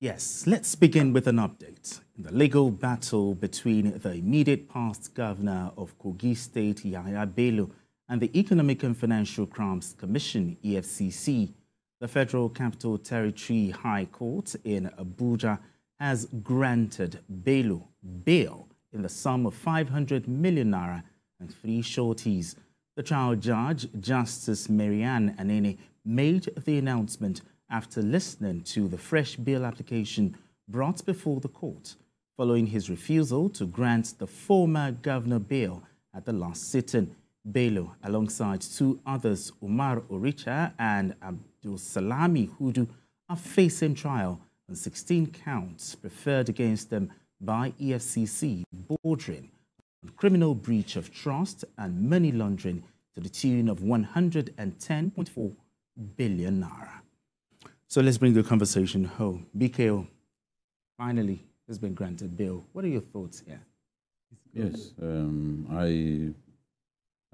Yes, let's begin with an update. In the legal battle between the immediate past governor of Kogi State, Yahaya Bello, and the Economic and Financial Crimes Commission, EFCC, the Federal Capital Territory High Court in Abuja has granted Bello bail in the sum of 500 million naira and 3 sureties. The trial judge, Justice Marianne Anene, made the announcement after listening to the fresh bail application brought before the court, following his refusal to grant the former governor bail at the last sitting. Bello, alongside 2 others, Umar Oricha and Abdul Salami Hudu, are facing trial on 16 counts preferred against them by EFCC, bordering on criminal breach of trust and money laundering to the tune of 110.4 billion naira. So let's bring the conversation home. BKO, finally, has been granted bail. What are your thoughts here? Yes, I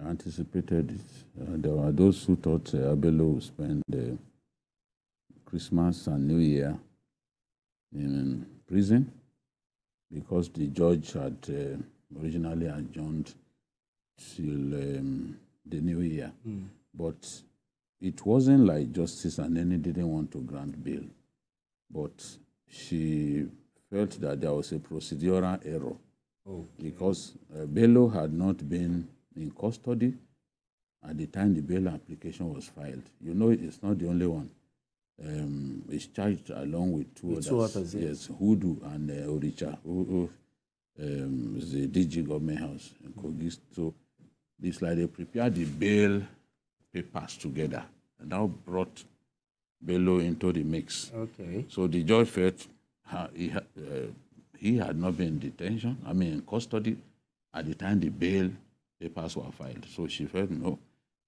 anticipated it. There were those who thought Bello would spend Christmas and New Year in prison because the judge had originally adjourned till the New Year. But it wasn't like Justice Anene didn't want to grant bail, but she felt that there was a procedural error because Bello had not been in custody at the time the bail application was filed. You know, it's not the only one. It's charged along with two others. Yes, Hudu and Oricha, who is the DG government house in Kogi. So it's like they prepared the bail papers together and now brought Bello into the mix. Okay. So the judge felt he had not been in detention, in custody at the time the bail papers were filed. So she felt, no,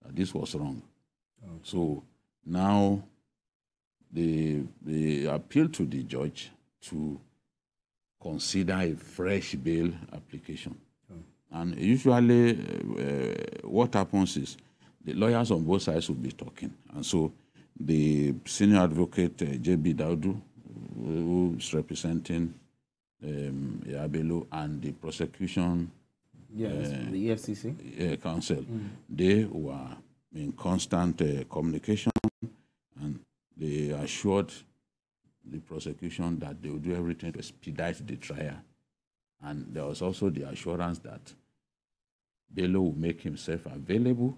this was wrong. Okay. So now they appealed to the judge to consider a fresh bail application. And usually what happens is the lawyers on both sides will be talking. And so the senior advocate, J.B. Daudu, who is representing Bello, and the prosecution the EFCC counsel, they were in constant communication, and they assured the prosecution that they would do everything to expedite the trial. And there was also the assurance that Bello will make himself available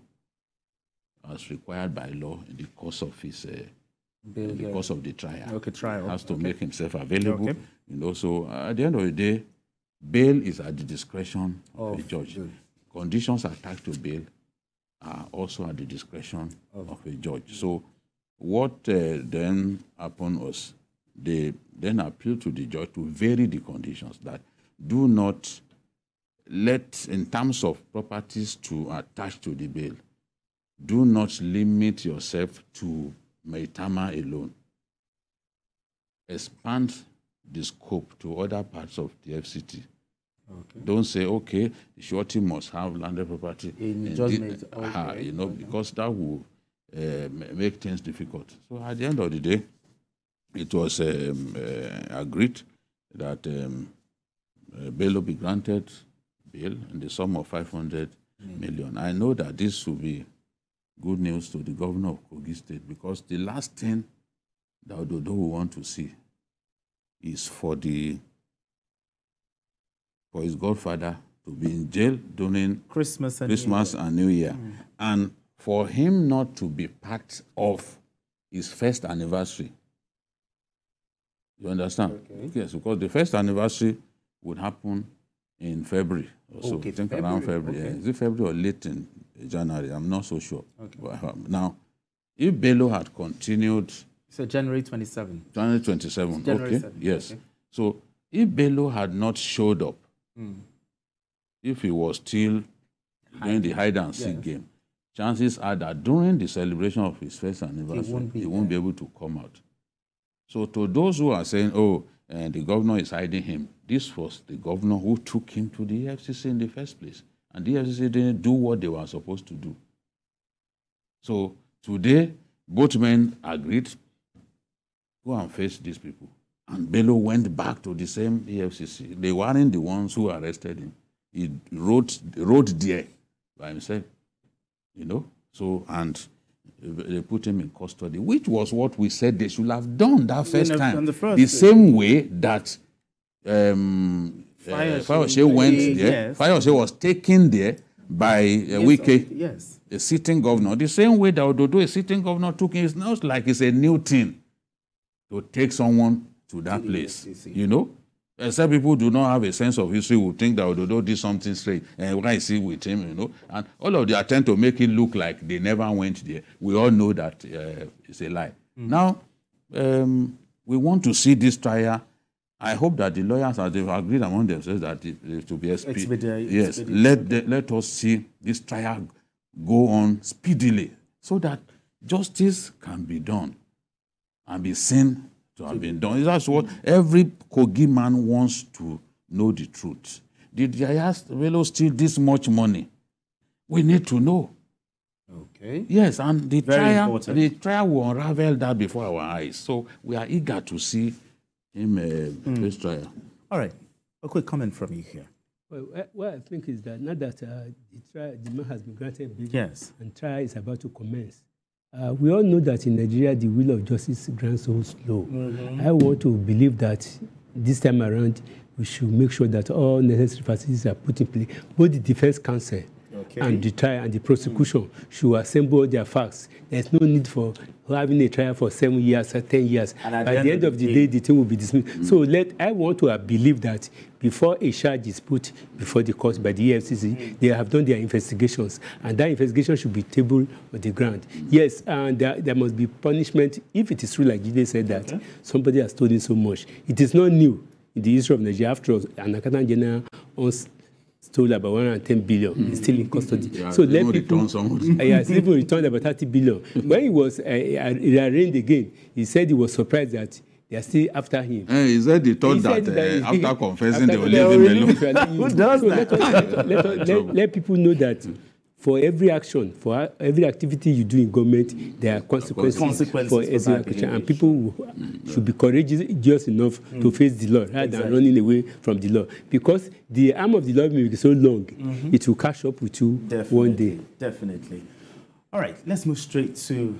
as required by law in the course of his course of the trial. Okay, trial. He has to make himself available. Okay. You know, so at the end of the day, bail is at the discretion of the judge. Good. Conditions attached to bail are also at the discretion of a judge. So what then happened was they then appealed to the judge to vary the conditions, that do not let, in terms of properties to attach to the bail, do not limit yourself to Maitama alone. Expand the scope to other parts of the FCT. Okay. Don't say, okay, the surety must have landed property. Because that will make things difficult. So at the end of the day, it was agreed that Bello be granted bail in the sum of 500 million. I know that this will be good news to the governor of Kogi State, because the last thing that Ododo will want to see is for his godfather to be in jail during Christmas and New Year. And for him not to be part of his first anniversary. You understand? Okay. Yes, because the first anniversary would happen in February. So I think around February. Okay. Is it February or late in January? I'm not so sure. Okay. But, now, if Bello had continued... So January 27. January 27, January okay. 7. Yes. Okay. So if Bello had not showed up, if he was still doing the hide and seek game, chances are that during the celebration of his first anniversary, he won't be able to come out. So to those who are saying, oh, the governor is hiding him, this was the governor who took him to the FCC in the first place. And the FCC didn't do what they were supposed to do. So today, both men agreed, go and face these people. And Bello went back to the same EFCC. They weren't the ones who arrested him. He wrote there by himself, you know. So, and they put him in custody, which was what we said they should have done that first time. The same way that Fayose went there. Yes. Fayose was taken there by Wike, a sitting governor. The same way that Ododo, a sitting governor, took him. It's not like it's a new thing to take someone to that place, you know. Some people do not have a sense of history, who think that Ododo did something straight, and why is he with him, you know. And all of the attempt to make it look like they never went there, we all know that it's a lie. Now, we want to see this trial. I hope that the lawyers, as they've agreed among themselves, that it to be expedited. Yes, let us see this trial go on speedily, so that justice can be done and be seen to have been done. That's what every Kogi man wants to know, the truth. Did Yahaya Bello steal this much money? We need to know. Okay. Yes, and the trial will unravel that before our eyes. So we are eager to see him this trial. All right. A quick comment from you here. Well, what I think is that now that the man has been granted bail, yes, and trial is about to commence, we all know that in Nigeria, the will of justice grants so slow. I want to believe that this time around, we should make sure that all necessary facilities are put in place. Both the defense counsel and the trial and the prosecution should assemble their facts. There's no need for having a trial for 7 years or 10 years. And at the end of the day, the thing will be dismissed. So I want to believe that before a charge is put before the court by the EFCC, they have done their investigations. And that investigation should be tabled on the ground. Yes, and there must be punishment if it is true, like Jide said, that somebody has stolen so much. It is not new in the history of Nigeria. After all, an accountant general stole about 110 billion. He's still in custody. Yeah, so let people... Yes, even returned about 30 billion. When he was arraigned again, he said he was surprised that they are still after him. He said he thought that after confessing, they will leave him alone. Who does that? Let people know that for every action, for every activity you do in government, there are consequences for every action. And people should be courageous enough to face the law rather than running away from the law. Because the arm of the law may be so long, it will catch up with you one day. Definitely. All right, let's move straight to